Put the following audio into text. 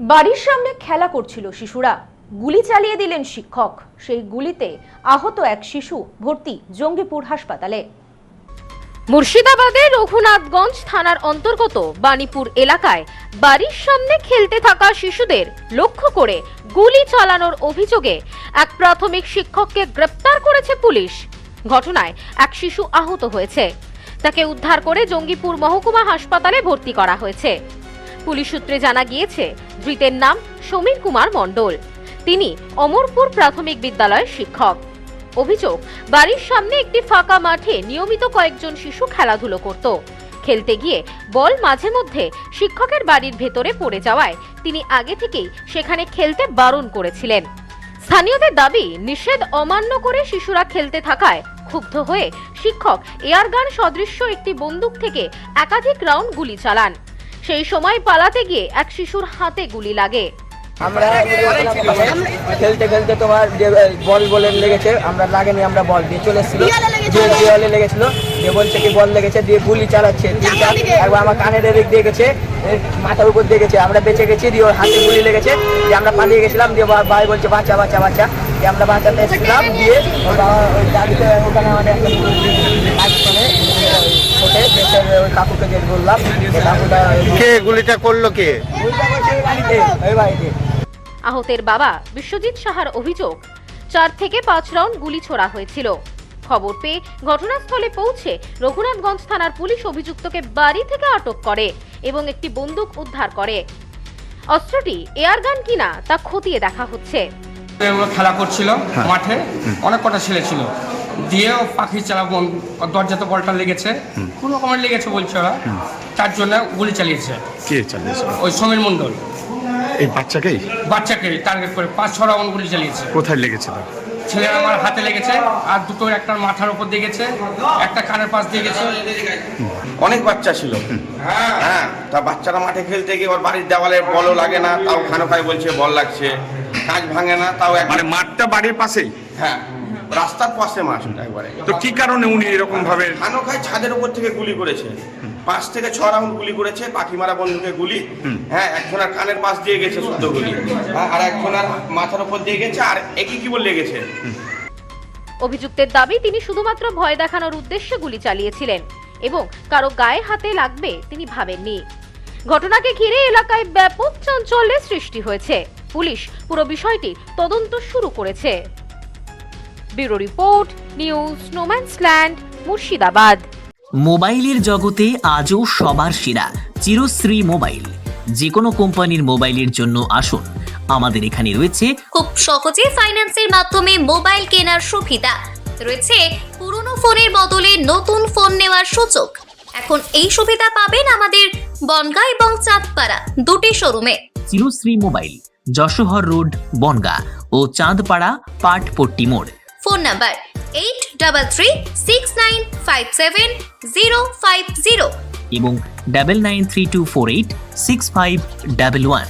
বাড়ির সামনে খেলা করছিল শিশুরা, গুলি চালিয়ে দিলেন শিক্ষক। সেই গুলিতে আহত এক শিশু ভর্তি জঙ্গিপুর হাসপাতালে। মুর্শিদাবাদের রঘুনাথগঞ্জ থানার অন্তর্গত বাণীপুর এলাকায় বাড়ির সামনে খেলতে থাকা শিশুদের লক্ষ্য করে গুলি চালানোর অভিযোগে এক প্রাথমিক শিক্ষককে গ্রেপ্তার করেছে পুলিশ। ঘটনায় এক শিশু আহত হয়েছে, তাকে উদ্ধার করে জঙ্গিপুর মহকুমা হাসপাতালে ভর্তি করা হয়েছে। পুলিশ সূত্রে জানা গিয়েছে, ধৃতের নাম সমীর কুমার মণ্ডল। তিনি অমরপুর প্রাথমিক বিদ্যালয়ের শিক্ষক। অভিযোগ, বাড়ির সামনে একটি ফাঁকা মাঠে নিয়মিত কয়েকজন শিশু খেলাধুলো করত। খেলতে গিয়ে বল মাঝে মধ্যে শিক্ষকের বাড়ির ভেতরে পড়ে যাওয়ায় তিনি আগে থেকেই সেখানে খেলতে বারণ করেছিলেন। স্থানীয়দের দাবি, নিষেধ অমান্য করে শিশুরা খেলতে থাকায় ক্ষুব্ধ হয়ে শিক্ষক এয়ারগান সদৃশ্য একটি বন্দুক থেকে একাধিক রাউন্ড গুলি চালান। সেই সময় পালাতে গিয়ে এক শিশুর হাতে গুলি লাগে। আমরা খেলতে খেলতে তোমার বল বলে লেগেছে, আমরা লাগেনি, আমরা বল দিয়ে চলে এসেছিল, দেওয়ালে লেগেছিল, দিয়ে বলছে কি বল লেগেছে, দিয়ে গুলি চালাচ্ছে। একবার আমার কানের এদিক দিয়ে গেছে, মাথার উপর দিয়ে গেছে, আমরা বেঁচে গেছি, দিয়ে ওর হাতে গুলি লেগেছে, দিয়ে আমরা পালিয়ে গেছিলাম। দিয়ে ভাই বলছে বাচ্চা বাচ্চা বাচ্চা, দিয়ে আমরা বাচ্চাতে এসেছিলাম। দিয়ে ওর বাবা ওই দাদিতে ওখানে আমাদের একটা ওই কাকুকে দিয়ে বললাম, কে গুলিটা করলো, কে গুলিটা করছে বাড়িতে, ওই বাড়িতে। আহতের বাবা বিশ্বজিৎ সাহার অভিযোগ, 4 থেকে 5 রাউন্ড গুলি ছোড়া হয়েছিল। খবর পেয়ে ঘটনাস্থলে পৌঁছে রঘুনাথগঞ্জ থানার পুলিশ অভিযুক্তকে বাড়ি থেকে আটক করে এবং একটি বন্দুক উদ্ধার করে। অস্ত্রটি এয়ারগান কিনা তা খতিয়ে দেখা হচ্ছে। খেলা করছিল মাঠে, অনেক কটা ছেলে ছিল, দিয়ে পাখি চালা দরজাতে বলটা লেগেছে, কোনো রকমের লেগেছে বলছে ওরা, তার জন্য গুলি চালিয়েছে। কে চালিয়েছে? ওই সমীর মণ্ডল। এই বাচ্চাকে টার্গেট করে 5-6 রাউন্ড গুলি চালিয়েছে। কোথায় লেগেছে? ছেলের আমার হাতে লেগেছে, আর দুটো, একটা মাথার উপর দিয়ে গেছে, একটা কানের পাশ দিয়ে গেছে। অনেক বাচ্চা ছিল, হ্যাঁ, তা বাচ্চারা মাঠে খেলতে গিয়ে ওর বাড়ির দেওয়ালে বলও লাগে না, তাও খানো খাই বলছে বল লাগছে, কাঁচ ভাঙে না, তাও মানে মাঠটা বাড়ির পাশেই? হ্যাঁ, রাস্তার পাশে মাঠ একবারে। তো কি কারণে উনি এরকম ভাবে? খানো খাই ছাদের উপর থেকে গুলি করেছে, 5 থেকে 6 রাউন্ড গুলি করেছে, পাখি মারা বন্দুকে গুলি। হ্যাঁ, একজনের কানের পাশ দিয়ে গেছে শুদ্ধ গুলি, আর একজনের মাথার উপর দিয়ে গেছে, আর একই কি বলে লেগেছে। অভিযুক্তের দাবি, তিনি শুধুমাত্র ভয় দেখানোর উদ্দেশ্যে গুলি চালিয়েছিলেন এবং কারো গায়ে হাতে লাগবে তিনি ভাবেননি। ঘটনাকে ঘিরে এলাকায় ব্যাপক চাঞ্চল্যের সৃষ্টি হয়েছে। পুলিশ পুরো বিষয়টি তদন্ত শুরু করেছে। Bureau report, news no man's land, Murshidabad. মোবাইলের জগতে আজও সবার সেরা চিরশ্রী মোবাইল। যে কোনো কোম্পানির মোবাইলের জন্য আসুন, আমাদের এখানে রয়েছে খুব সহজে ফাইন্যান্সের মাধ্যমে মোবাইল কেনার সুবিধা রয়েছে। পুরনো ফোনের বদলে নতুন ফোন নেওয়ার সুযোগ। এখন এই সুবিধা পাবেন আমাদের বনগাঁ এবং চাঁদপাড়া দুটি শোরুমে। চিরশ্রী মোবাইল, যশোহর রোড, বনগাঁ ও চাঁদপাড়া পাটপট্টি মোড়। ফোন নাম্বার 8336957050 এবং 9932486511।